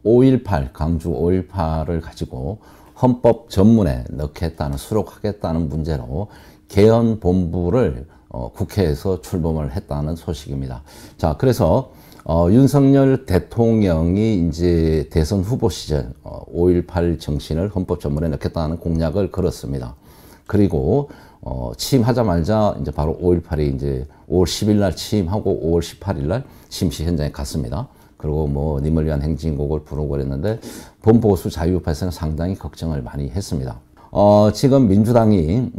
5.18 강주 5.18을 가지고 헌법 전문에 넣겠다는 수록하겠다는 문제로 개헌본부를 국회에서 출범을 했다는 소식입니다. 자, 그래서 윤석열 대통령이 이제 대선 후보 시절 5.18 정신을 헌법 전문에 넣겠다는 공약을 걸었습니다. 그리고 취임하자마자 이제 바로 5.18이 이제 5월 10일 날 취임하고 5월 18일 날 심시 현장에 갔습니다. 그리고 뭐 님을 위한 행진곡을 부르고 그랬는데 범보수 자유파에서는 상당히 걱정을 많이 했습니다. 지금 민주당이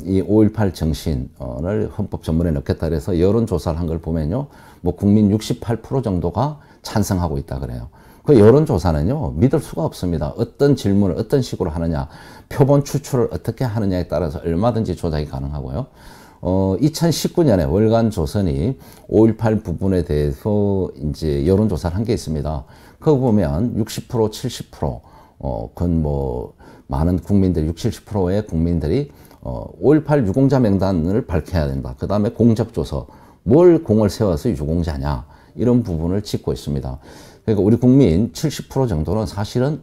이 5.18 정신을 헌법 전문에 넣겠다 그래서 여론조사를 한 걸 보면요, 뭐 국민 68% 정도가 찬성하고 있다 그래요. 그 여론조사는요, 믿을 수가 없습니다. 어떤 질문을 어떤 식으로 하느냐, 표본 추출을 어떻게 하느냐에 따라서 얼마든지 조작이 가능하고요. 2019년에 월간조선이 5.18 부분에 대해서 이제 여론조사를 한 게 있습니다. 그거 보면 60%, 70%, 그건 뭐, 많은 국민들, 60, 70%의 국민들이 5.18 유공자 명단을 밝혀야 된다. 그 다음에 공적조서, 뭘 공을 세워서 유공자냐, 이런 부분을 짚고 있습니다. 그러니까 우리 국민 70% 정도는 사실은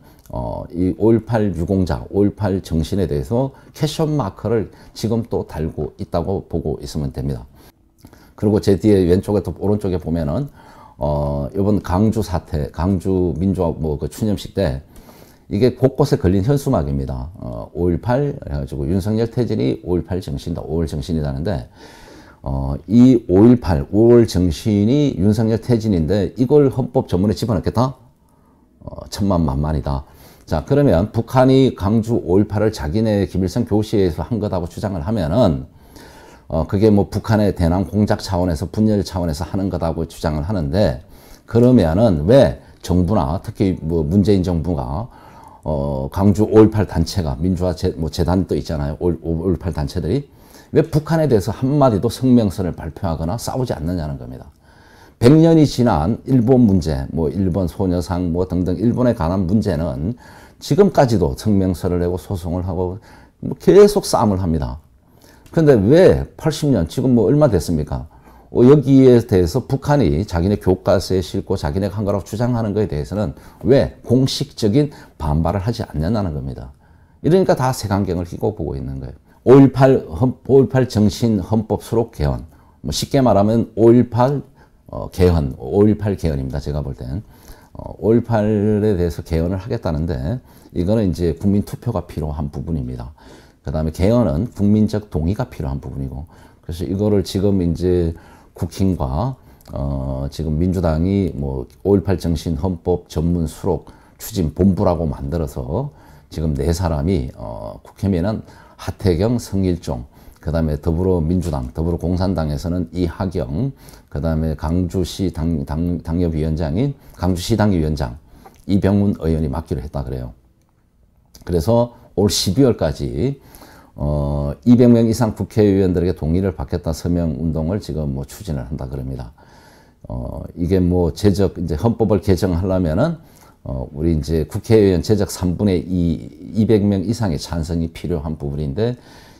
이 5.18 유공자, 5.18 정신에 대해서 캐션 마크를 지금 또 달고 있다고 보고 있으면 됩니다. 그리고 제 뒤에 왼쪽에 또 오른쪽에 보면은 이번 강주 사태, 강주 민주화 뭐 그 추념식 때 이게 곳곳에 걸린 현수막입니다. 5.18 해가지고 윤석열 퇴진이 5.18 정신이다, 5월 정신이라는데 이 5.18, 5월 정신이 윤석열 퇴진인데 이걸 헌법 전문에 집어넣겠다? 천만만만이다. 자, 그러면 북한이 강주 5.18을 자기네 김일성 교시에서 한 거다고 주장을 하면은 그게 뭐 북한의 대남 공작 차원에서 분열 차원에서 하는 거다고 주장을 하는데, 그러면은 왜 정부나 특히 뭐 문재인 정부가 강주 5.18 단체가 민주화 재단도 있잖아요. 5.18 단체들이 왜 북한에 대해서 한마디도 성명서를 발표하거나 싸우지 않느냐는 겁니다. 100년이 지난 일본 문제, 뭐 일본 소녀상 뭐 등등 일본에 관한 문제는 지금까지도 성명서를 내고 소송을 하고 뭐 계속 싸움을 합니다. 그런데 왜 80년, 지금 뭐 얼마 됐습니까? 여기에 대해서 북한이 자기네 교과서에 싣고 자기네가 한 거라고 주장하는 것에 대해서는 왜 공식적인 반발을 하지 않냐는 겁니다. 이러니까 다 색안경을 끼고 보고 있는 거예요. 5.18 정신 헌법 수록 개헌, 뭐 쉽게 말하면 5.18 개헌, 5.18 개헌입니다. 제가 볼 땐 5.18에 대해서 개헌을 하겠다는데 이거는 이제 국민 투표가 필요한 부분입니다. 그 다음에 개헌은 국민적 동의가 필요한 부분이고, 그래서 이거를 지금 이제 국힘과 지금 민주당이 뭐 5.18 정신 헌법 전문 수록 추진 본부라고 만들어서 지금 네 사람이 국힘에는 하태경, 성일종, 그 다음에 더불어민주당, 더불어공산당에서는 이하경, 그 다음에 강주시 당협위원장인 강주시 당위원장 이병훈 의원이 맡기로 했다 그래요. 그래서 올 12월까지 200명 이상 국회의원들에게 동의를 받겠다 서명 운동을 지금 뭐 추진을 한다 그럽니다. 이게 뭐 이제 헌법을 개정하려면은 우리 이제 국회의원 제적 3분의 2, 200명 이상의 찬성이 필요한 부분인데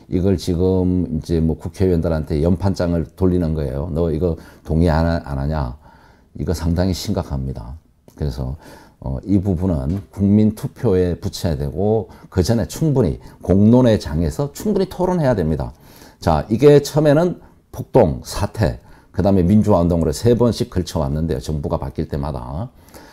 이걸 지금 이제 뭐 국회의원들한테 연판장을 돌리는 거예요. 너 이거 동의 안 하냐? 이거 상당히 심각합니다. 그래서 이 부분은 국민 투표에 붙여야 되고 그 전에 충분히 공론의 장에서 충분히 토론해야 됩니다. 자, 이게 처음에는 폭동, 사태, 그 다음에 민주화 운동으로 3번씩 걸쳐왔는데요. 정부가 바뀔 때마다.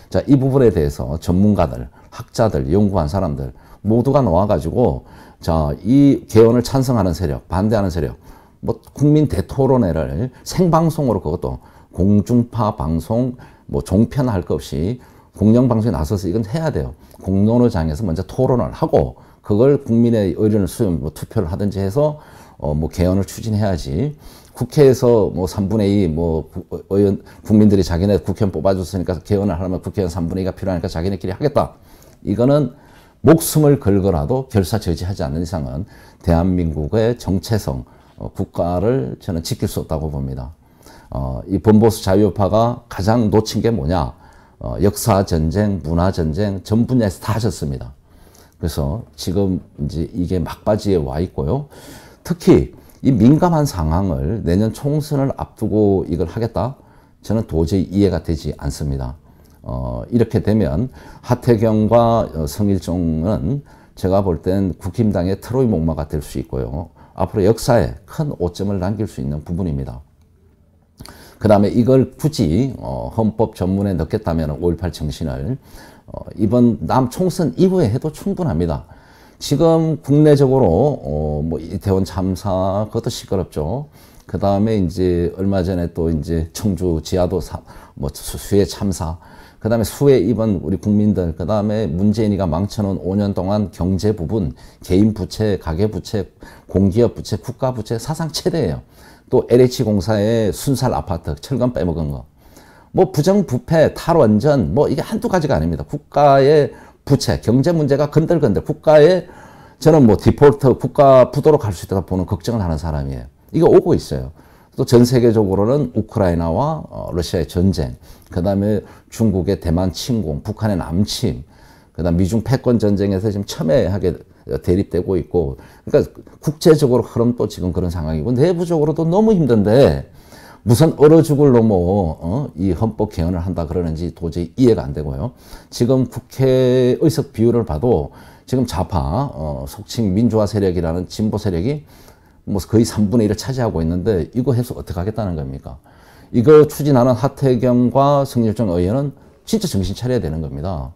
자, 이 부분에 대해서 전문가들, 학자들, 연구한 사람들 모두가 나와가지고 자, 이 개헌을 찬성하는 세력, 반대하는 세력, 뭐 국민 대토론회를 생방송으로 그것도 공중파 방송, 뭐 종편할 것 없이 공영방송에 나서서 이건 해야 돼요. 공론의장에서 먼저 토론을 하고 그걸 국민의 의견을 뭐 투표를 하든지 해서 뭐 개헌을 추진해야지. 국회에서 뭐 3분의 2 뭐 의원 국민들이 자기네 국회의원 뽑아줬으니까 개헌을 하려면 국회의원 3분의 2가 필요하니까 자기네끼리 하겠다. 이거는 목숨을 걸고라도 결사 저지하지 않는 이상은 대한민국의 정체성, 국가를 저는 지킬 수 없다고 봅니다. 이 범보수 자유파가 가장 놓친 게 뭐냐? 역사전쟁, 문화전쟁 전 분야에서 다 졌습니다. 그래서 지금 이제 이게 막바지에 와 있고요. 특히 이 민감한 상황을 내년 총선을 앞두고 이걸 하겠다? 저는 도저히 이해가 되지 않습니다. 이렇게 되면 하태경과 성일종은 제가 볼 땐 국힘당의 트로이 목마가 될 수 있고요. 앞으로 역사에 큰 오점을 남길 수 있는 부분입니다. 그 다음에 이걸 굳이 헌법 전문에 넣겠다면 5.18 정신을 이번 남 총선 이후에 해도 충분합니다. 지금 국내적으로 뭐 이태원 참사 그것도 시끄럽죠. 그 다음에 이제 얼마 전에 또 이제 청주 지하도 뭐 수해 참사, 그 다음에 수해 입은 우리 국민들, 그 다음에 문재인이가 망쳐놓은 5년 동안 경제 부분, 개인 부채, 가계 부채, 공기업 부채, 국가 부채 사상 최대예요. 또 LH공사의 순살 아파트 철강 빼먹은 거, 뭐 부정부패, 탈원전, 뭐 이게 한두 가지가 아닙니다. 국가의 부채, 경제 문제가 건들건들 국가의, 저는 뭐 디폴트, 국가 부도로 갈 수 있다고 보는 걱정을 하는 사람이에요. 이거 오고 있어요. 또 전 세계적으로는 우크라이나와 러시아의 전쟁, 그 다음에 중국의 대만 침공, 북한의 남침, 그 다음 미중 패권 전쟁에서 지금 첨예하게 대립되고 있고, 그러니까 국제적으로 흐름도 지금 그런 상황이고, 내부적으로도 너무 힘든데 무슨 얼어 죽을 놈의 이 헌법 개헌을 한다 그러는지 도저히 이해가 안 되고요. 지금 국회 의석 비율을 봐도 지금 좌파, 속칭 민주화 세력이라는 진보 세력이 뭐 거의 3분의 1을 차지하고 있는데 이거 해서 어떻게 하겠다는 겁니까? 이거 추진하는 하태경과 성일종 의원은 진짜 정신 차려야 되는 겁니다.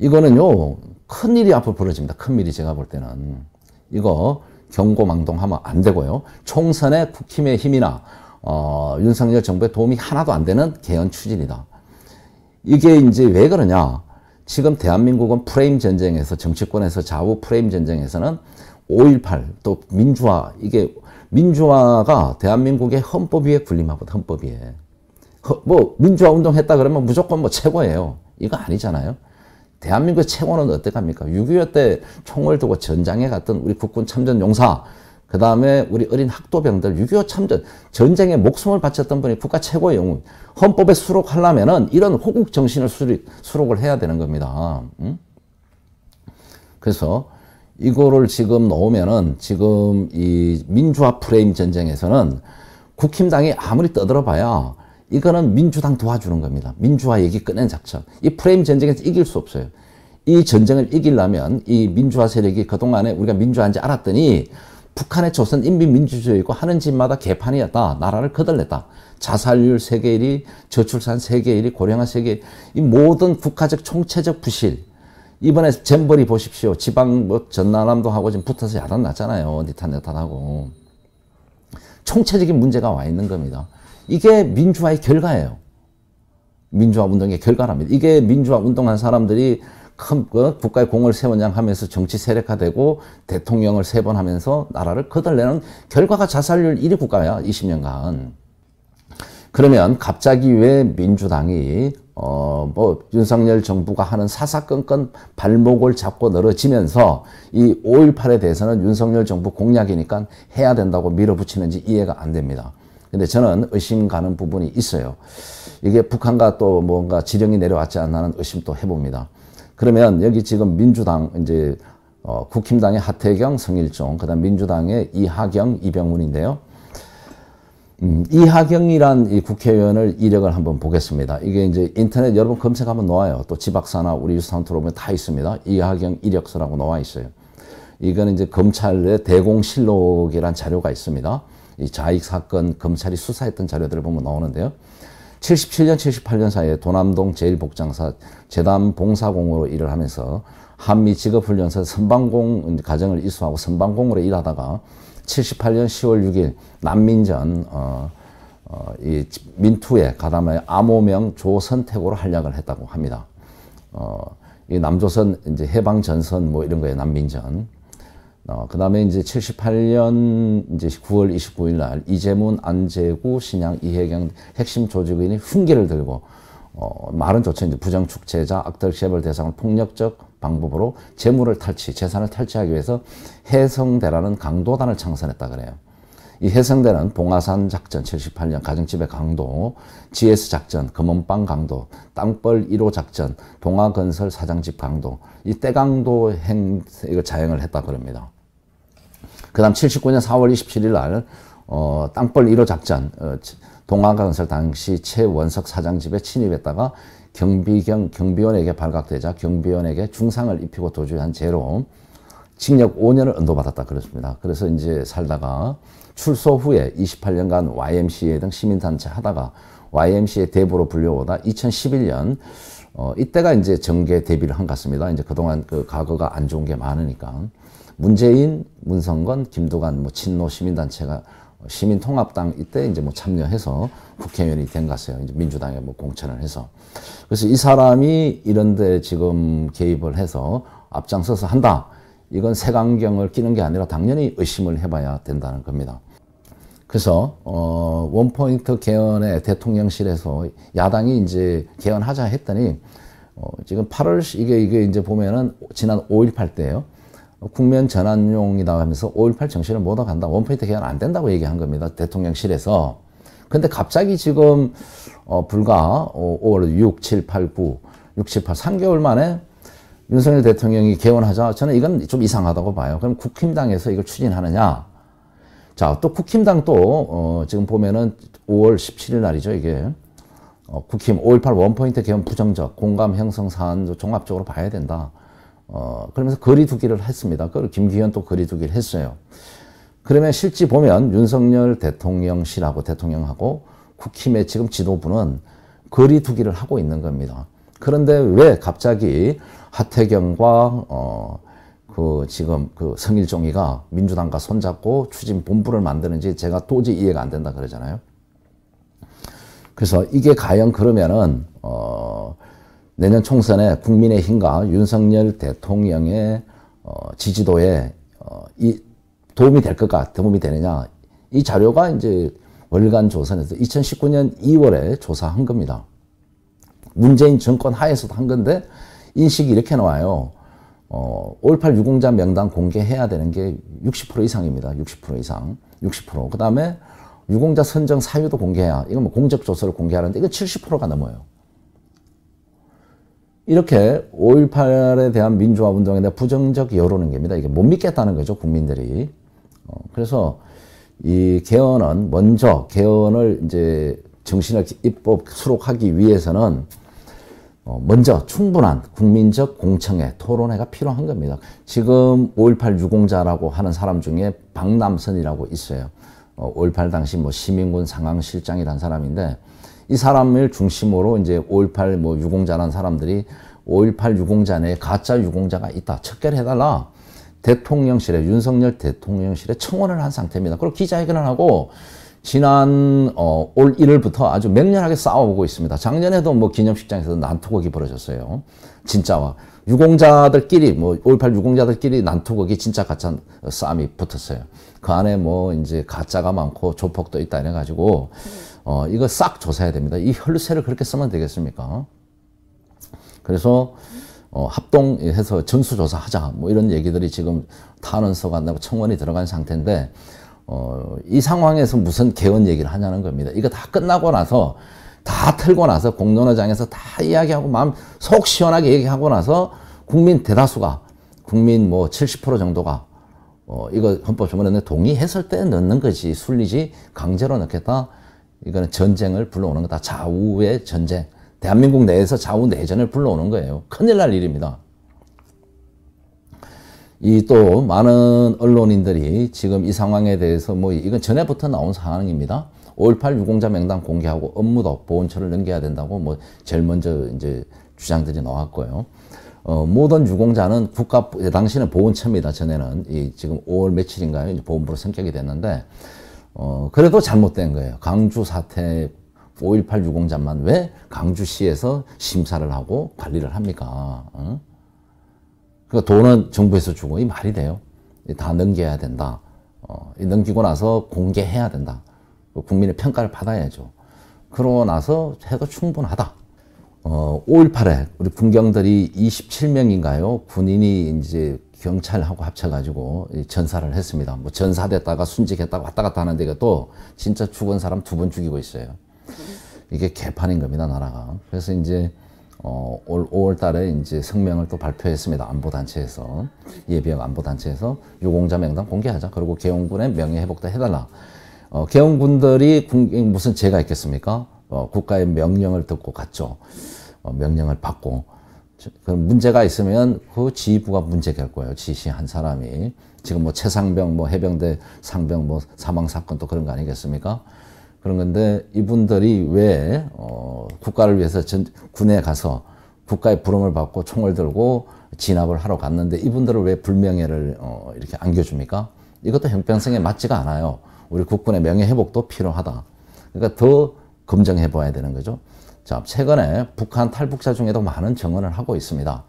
이거는요, 큰일이 앞으로 벌어집니다. 큰일이 제가 볼 때는. 이거 경고망동하면 안 되고요. 총선에 국힘의 힘이나 윤석열 정부의 도움이 하나도 안 되는 개헌 추진이다. 이게 이제 왜 그러냐? 지금 대한민국은 프레임 전쟁에서, 정치권에서 좌우 프레임 전쟁에서는 5.18, 또 민주화, 이게 민주화가 대한민국의 헌법 위에 군림하거든, 헌법 위에. 뭐 민주화 운동했다 그러면 무조건 뭐 최고예요. 이거 아니잖아요. 대한민국의 최고는 어떡합니까? 6.25 때 총을 두고 전장에 갔던 우리 국군 참전 용사, 그 다음에 우리 어린 학도병들, 6.25 참전, 전쟁에 목숨을 바쳤던 분이 국가 최고의 영웅. 헌법에 수록하려면은 이런 호국 정신을 수록을 해야 되는 겁니다. 응? 그래서 이거를 지금 놓으면은 지금 이 민주화 프레임 전쟁에서는 국힘당이 아무리 떠들어봐야 이거는 민주당 도와주는 겁니다. 민주화 얘기 꺼낸 작전. 이 프레임 전쟁에서 이길 수 없어요. 이 전쟁을 이기려면 이 민주화 세력이 그동안에 우리가 민주화인지 알았더니 북한의 조선 인민민주주의고 하는 짓마다 개판이었다. 나라를 거덜냈다. 자살률 세계 1위, 저출산 세계 1위, 고령화 세계 1위, 이 모든 국가적 총체적 부실. 이번에 잼버리 보십시오. 지방 뭐 전남도 하고 지금 붙어서 야단 났잖아요. 니탄야탄하고. 총체적인 문제가 와 있는 겁니다. 이게 민주화의 결과예요. 민주화 운동의 결과랍니다. 이게 민주화 운동한 사람들이 큰 국가의 공을 세원양하면서 정치 세력화되고 대통령을 3번 하면서 나라를 거덜내는 결과가 자살률 1위 국가야. 20년간. 그러면 갑자기 왜 민주당이 뭐 윤석열 정부가 하는 사사건건 발목을 잡고 늘어지면서 이 5.18에 대해서는 윤석열 정부 공약이니까 해야 된다고 밀어붙이는지 이해가 안 됩니다. 근데 저는 의심 가는 부분이 있어요. 이게 북한과 또 뭔가 지령이 내려왔지 않나는 의심도 해봅니다. 그러면 여기 지금 민주당 이제 국힘당의 하태경, 성일종, 그다음 민주당의 이하경, 이병훈인데요. 이하경이란 이 국회의원을 이력을 한번 보겠습니다. 이게 이제 인터넷 여러분 검색하면 나와요. 또 지박사나 우리 유스타운 들어오면 다 있습니다. 이하경 이력서라고 나와 있어요. 이거는 이제 검찰의 대공실록이란 자료가 있습니다. 이 자익 사건 검찰이 수사했던 자료들을 보면 나오는데요. 77년, 78년 사이에 도남동 제1복장사 재단 봉사공으로 일을 하면서 한미 직업훈련소 선방공 과정을 이수하고 선방공으로 일하다가 78년 10월 6일 난민전 이 민투에 가담하여 암호명 조선택으로 활약을 했다고 합니다. 이 남조선 이제 해방 전선 뭐 이런 거에 난민전. 그 다음에 이제 78년 이제 9월 29일 날 이재문, 안재구, 신양, 이혜경 핵심 조직인이 흉기를 들고 말은 좋죠. 이제 부정축제자, 악덕 재벌 대상을 폭력적 방법으로 재물을 탈취, 재산을 탈취하기 위해서 해성대라는 강도단을 창설했다 그래요. 이 해성대는 봉화산 작전 78년 가정집의 강도, GS 작전, 금원방 강도, 땅벌 1호 작전, 동아건설 사장집 강도, 이 떼강도 이거 자행을 했다 그럽니다. 그 다음 79년 4월 27일 날 땅벌 1호 작전, 동아건설 당시 최원석 사장 집에 침입했다가 경비원에게 발각되자 경비원에게 중상을 입히고 도주한 죄로 징역 5년을 언도받았다 그렇습니다. 그래서 이제 살다가 출소 후에 28년간 YMCA 등 시민단체 하다가 YMCA 대부로 불려오다 2011년 이때가 이제 정계 데뷔를 한 것 같습니다. 이제 그동안 그 과거가 안 좋은 게 많으니까 문재인, 문성건, 김두관 뭐 친노 시민단체가 시민통합당 이때 이제 뭐 참여해서 국회의원이 된 것 같아요. 이제 민주당에 뭐 공천을 해서. 그래서 이 사람이 이런데 지금 개입을 해서 앞장서서 한다. 이건 색안경을 끼는 게 아니라 당연히 의심을 해봐야 된다는 겁니다. 그래서 원포인트 개헌의 대통령실에서 야당이 이제 개헌하자 했더니 지금 8월 이게 이제 보면은 지난 5.18 때예요. 국면 전환용이다 하면서 5.18 정신을 못 얻어간다. 원포인트 개헌 안 된다고 얘기한 겁니다. 대통령실에서. 근데 갑자기 지금 불과 5월 6, 7, 8, 9, 6, 7, 8, 3개월 만에 윤석열 대통령이 개헌하자. 저는 이건 좀 이상하다고 봐요. 그럼 국힘당에서 이걸 추진하느냐. 자, 또 국힘당 또 지금 보면은 5월 17일 날이죠. 이게 국힘 5.18 원포인트 개헌 부정적 공감 형성 사안도 종합적으로 봐야 된다. 그러면서 거리두기를 했습니다. 그리고 김기현 또 거리두기를 했어요. 그러면 실제 보면 윤석열 대통령실하고 대통령하고 국힘의 지금 지도부는 거리두기를 하고 있는 겁니다. 그런데 왜 갑자기 하태경과 지금 성일종이가 민주당과 손잡고 추진 본부를 만드는지 제가 도저히 이해가 안 된다 그러잖아요. 그래서 이게 과연 그러면은 내년 총선에 국민의힘과 윤석열 대통령의 지지도에 도움이 될 것까 도움이 되느냐. 이 자료가 이제 월간 조선에서 2019년 2월에 조사한 겁니다. 문재인 정권 하에서도 한 건데 인식이 이렇게 나와요. 5.18 유공자 명단 공개해야 되는 게 60% 이상입니다. 60% 이상. 60%. 그 다음에 유공자 선정 사유도 공개해야. 이건 뭐 공적조서를 공개하는데 이건 70%가 넘어요. 이렇게 5.18에 대한 민주화 운동에 대한 부정적 여론인 겁니다. 이게 못 믿겠다는 거죠, 국민들이. 그래서 이 개헌은 먼저 개헌을 이제 정신을 입법 수록하기 위해서는 먼저 충분한 국민적 공청회, 토론회가 필요한 겁니다. 지금 5.18 유공자라고 하는 사람 중에 박남선이라고 있어요. 5.18 당시 뭐 시민군 상황실장이라는 사람인데 이 사람을 중심으로 이제 5.18 뭐 유공자라는 사람들이 5.18 유공자 내에 가짜 유공자가 있다. 척결해달라. 대통령실에, 윤석열 대통령실에 청원을 한 상태입니다. 그리고 기자회견을 하고 지난 올 1월부터 아주 맹렬하게 싸워오고 있습니다. 작년에도 뭐 기념식장에서 난투극이 벌어졌어요. 진짜와 유공자들끼리 뭐 5.18 유공자들끼리 난투극이 진짜 가짜 싸움이 붙었어요. 그 안에 뭐 이제 가짜가 많고 조폭도 있다 이래가지고 이거 싹 조사해야 됩니다. 이 혈세를 그렇게 쓰면 되겠습니까? 그래서 합동해서 전수조사하자 뭐 이런 얘기들이 지금 탄원서가 나고 청원이 들어간 상태인데 이 상황에서 무슨 개헌 얘기를 하냐는 겁니다. 이거 다 끝나고 나서 다 털고 나서 공론화장에서 다 이야기하고 마음 속 시원하게 얘기하고 나서 국민 대다수가 국민 뭐 70% 정도가 이거 헌법조문에 동의했을 때 넣는 거지 순리지 강제로 넣겠다. 이거는 전쟁을 불러오는 거다. 좌우의 전쟁. 대한민국 내에서 좌우 내전을 불러오는 거예요. 큰일 날 일입니다. 이 또 많은 언론인들이 지금 이 상황에 대해서 뭐 이건 전에부터 나온 상황입니다. 5.18 유공자 명단 공개하고 업무도 보훈처를 넘겨야 된다고 뭐 제일 먼저 이제 주장들이 나왔고요. 모든 유공자는 국가 당시는 보훈처입니다. 전에는 이 지금 5월 며칠인가요? 이제 보훈부로 성격이 됐는데 그래도 잘못된 거예요. 강주 사태 5.18 유공자만 왜 강주시에서 심사를 하고 관리를 합니까? 그 돈은 정부에서 주고 이 말이 돼요. 다 넘겨야 된다. 넘기고 나서 공개해야 된다. 국민의 평가를 받아야죠. 그러고 나서 해도 충분하다. 5.18에 우리 군경들이 27명인가요? 군인이 이제 경찰하고 합쳐가지고 전사를 했습니다. 뭐 전사됐다가 순직했다가 왔다 갔다 하는데 이것도 진짜 죽은 사람 2번 죽이고 있어요. 이게 개판인 겁니다, 나라가. 그래서 이제 올 5월 달에 이제 성명을 또 발표했습니다. 안보단체에서. 예비역 안보단체에서 유공자 명단 공개하자. 그리고 계엄군의 명예회복도 해달라. 계엄군들이 무슨 죄가 있겠습니까? 국가의 명령을 듣고 갔죠. 명령을 받고. 그럼 문제가 있으면 그 지휘부가 문제될 거예요. 지시한 사람이. 지금 뭐 최상병, 뭐 해병대 상병, 뭐 사망 사건도 그런 거 아니겠습니까? 그런 건데 이분들이 왜 국가를 위해서 군에 가서 국가의 부름을 받고 총을 들고 진압을 하러 갔는데 이분들을 왜 불명예를 이렇게 안겨줍니까? 이것도 형평성에 맞지가 않아요. 우리 국군의 명예 회복도 필요하다. 그러니까 더 검증해 봐야 되는 거죠. 자, 최근에 북한 탈북자 중에도 많은 증언을 하고 있습니다.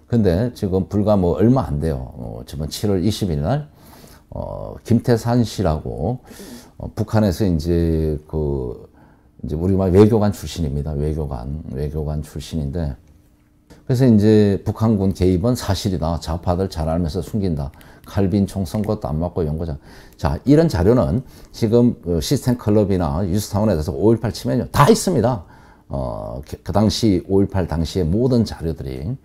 근데 지금 불과 뭐 얼마 안 돼요. 지금 7월 20일 날 김태산 씨라고 북한에서 이제 이제 우리 말 외교관 출신입니다. 외교관 출신인데 그래서 이제 북한군 개입은 사실이다. 좌파들 잘 알면서 숨긴다. 칼빈 총 선것도 안 맞고 연고자. 자, 이런 자료는 지금 시스템 클럽이나 뉴스타운에서 5.18 치면요. 다 있습니다. 그 당시 5.18 당시의 모든 자료들이.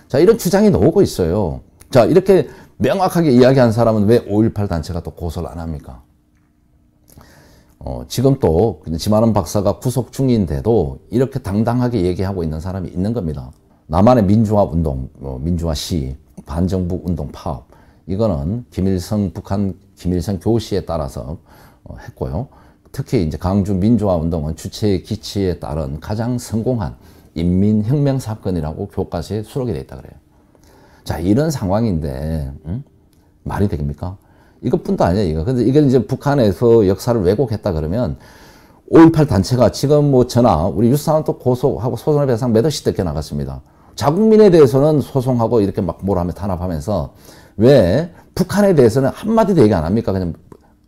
자, 이런 주장이 나오고 있어요. 자, 이렇게 명확하게 이야기한 사람은 왜 5.18 단체가 또 고소를 안 합니까? 지금 또 지만원 박사가 구속 중인데도 이렇게 당당하게 얘기하고 있는 사람이 있는 겁니다. 남한의 민주화 운동, 민주화 시위, 반정부 운동 파업, 이거는 북한 김일성 교시에 따라서 했고요. 특히 이제 강주 민주화 운동은 주체의 기치에 따른 가장 성공한 인민혁명 사건이라고 교과서에 수록이 되어 있다 그래요. 자, 이런 상황인데 말이 되겠습니까? 이것뿐도 아니야, 이거. 근데 이게 이제 북한에서 역사를 왜곡했다 그러면 5.18 단체가 지금 뭐 우리 유사한 또 고소하고 소송의 배상 몇 억씩 뜯겨 나갔습니다. 자국민에 대해서는 소송하고 이렇게 막 뭐라며 탄압하면서 왜 북한에 대해서는 한마디도 얘기 안 합니까? 그냥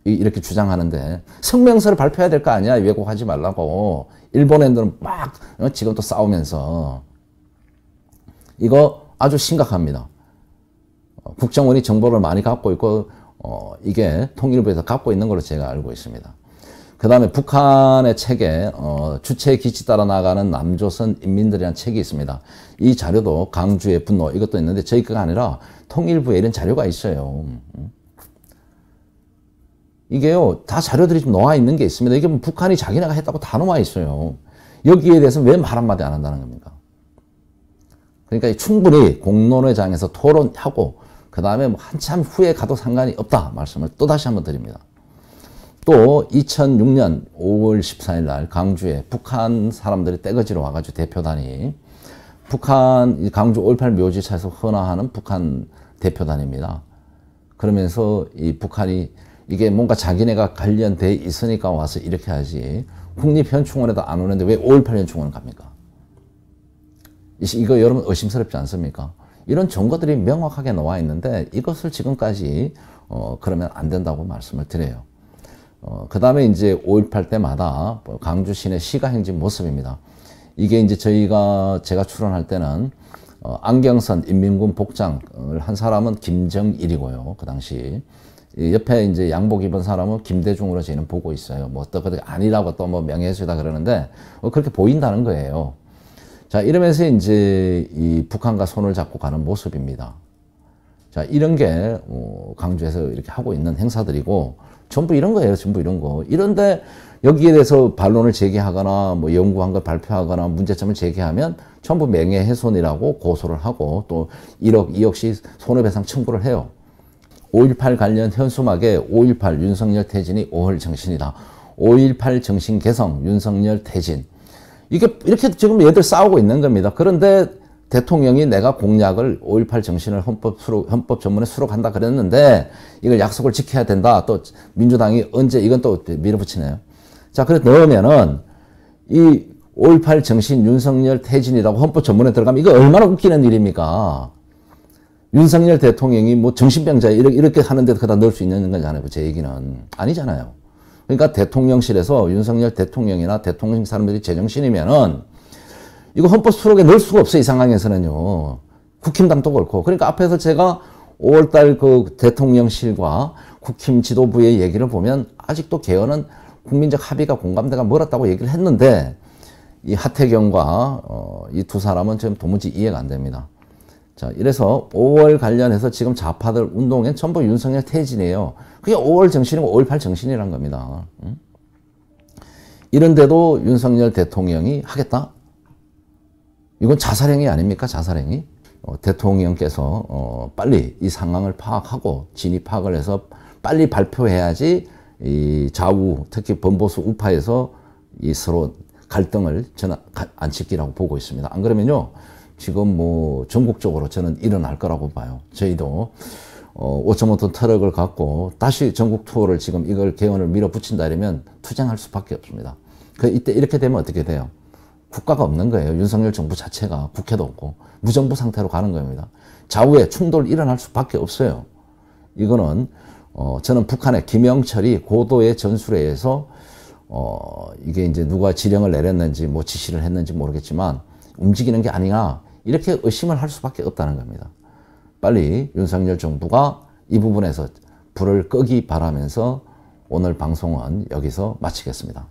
이렇게 주장하는데 성명서를 발표해야 될 거 아니야? 왜곡하지 말라고. 일본 애들은 막 지금 또 싸우면서 이거 아주 심각합니다. 국정원이 정보를 많이 갖고 있고 이게 통일부에서 갖고 있는 걸로 제가 알고 있습니다. 그 다음에 북한의 책에 주체의 기치 따라 나가는 남조선 인민들이라는 책이 있습니다. 이 자료도 강주의 분노 이것도 있는데 저희 거가 아니라 통일부에 이런 자료가 있어요. 이게요 다 자료들이 좀 나와 있는 게 있습니다. 이게 뭐 북한이 자기네가 했다고 다 나와 있어요. 여기에 대해서 왜 말 한마디 안 한다는 겁니까? 그러니까 충분히 공론회장에서 토론하고 그 다음에 뭐 한참 후에 가도 상관이 없다 말씀을 또다시 한번 드립니다. 또 2006년 5월 14일 날 강주에 북한 사람들이 떼거지로 와가지고 대표단이 북한 강주 5.18 묘지차에서 헌화하는 북한 대표단입니다. 그러면서 이 북한이 이게 뭔가 자기네가 관련돼 있으니까 와서 이렇게 하지 국립현충원에도 안 오는데 왜 5.18 현충원을 갑니까? 이거 여러분 의심스럽지 않습니까? 이런 증거들이 명확하게 나와 있는데 이것을 지금까지 그러면 안 된다고 말씀을 드려요. 그 다음에 이제 5.18 때마다 강주 시내 시가 행진 모습입니다. 이게 이제 제가 출연할 때는 안경선 인민군 복장을 한 사람은 김정일이고요. 그 당시. 옆에 이제 양복 입은 사람은 김대중으로 저희는 보고 있어요. 뭐 또 아니라고 또 뭐 명예훼손이다 그러는데 그렇게 보인다는 거예요. 자, 이러면서 이제 이 북한과 손을 잡고 가는 모습입니다. 자, 이런 게 강주에서 이렇게 하고 있는 행사들이고 전부 이런 거예요. 전부 이런 거. 이런데 여기에 대해서 반론을 제기하거나 뭐 연구한 걸 발표하거나 문제점을 제기하면 전부 명예훼손이라고 고소를 하고 또 1억, 2억씩 손해배상 청구를 해요. 5.18 관련 현수막에 5.18 윤석열 퇴진이 5월 정신이다. 5.18 정신 개성 윤석열 퇴진. 이게 이렇게 지금 얘들 싸우고 있는 겁니다. 그런데 대통령이 내가 공약을 5.18 정신을 헌법 전문에 수록한다 그랬는데 이걸 약속을 지켜야 된다. 또 민주당이 언제 이건 또 밀어붙이네요. 자, 그래 넣으면은 이 5.18 정신 윤석열 퇴진이라고 헌법 전문에 들어가면 이거 얼마나 웃기는 일입니까? 윤석열 대통령이 뭐 정신병자 이렇게 하는데 그다 넣을 수 있는 거잖아요. 제 얘기는 아니잖아요. 그러니까 대통령실에서 윤석열 대통령이나 대통령 사람들이 제정신이면은 이거 헌법 수록에 넣을 수가 없어요. 이 상황에서는요. 국힘당도 그렇고. 그러니까 앞에서 제가 5월달 그 대통령실과 국힘 지도부의 얘기를 보면 아직도 개헌은 국민적 합의가 공감대가 멀었다고 얘기를 했는데 이 하태경과 이 두 사람은 지금 도무지 이해가 안 됩니다. 자, 이래서 5월 관련해서 지금 좌파들 운동엔 전부 윤석열 퇴진이에요. 그게 5월 정신이고 5.18 정신이란 겁니다. 응? 이런데도 윤석열 대통령이 하겠다? 이건 자살행위 아닙니까? 자살행위? 대통령께서 빨리 이 상황을 파악하고 진위 파악을 해서 빨리 발표해야지 이 좌우 특히 범보수 우파에서 이 서로 갈등을 저는 안 칠기라고 보고 있습니다. 안 그러면요 지금 뭐 전국적으로 저는 일어날 거라고 봐요. 저희도 5.5톤 트럭을 갖고 다시 전국 투어를 지금 이걸 개헌을 밀어붙인다 이러면 투쟁할 수밖에 없습니다. 이때 이렇게 되면 어떻게 돼요? 국가가 없는 거예요. 윤석열 정부 자체가 국회도 없고 무정부 상태로 가는 겁니다. 좌우에 충돌 일어날 수밖에 없어요. 이거는 저는 북한의 김영철이 고도의 전술에 의해서 이게 이제 누가 지령을 내렸는지 뭐 지시를 했는지 모르겠지만 움직이는 게 아니라 이렇게 의심을 할 수밖에 없다는 겁니다. 빨리 윤석열 정부가 이 부분에서 불을 끄기 바라면서 오늘 방송은 여기서 마치겠습니다.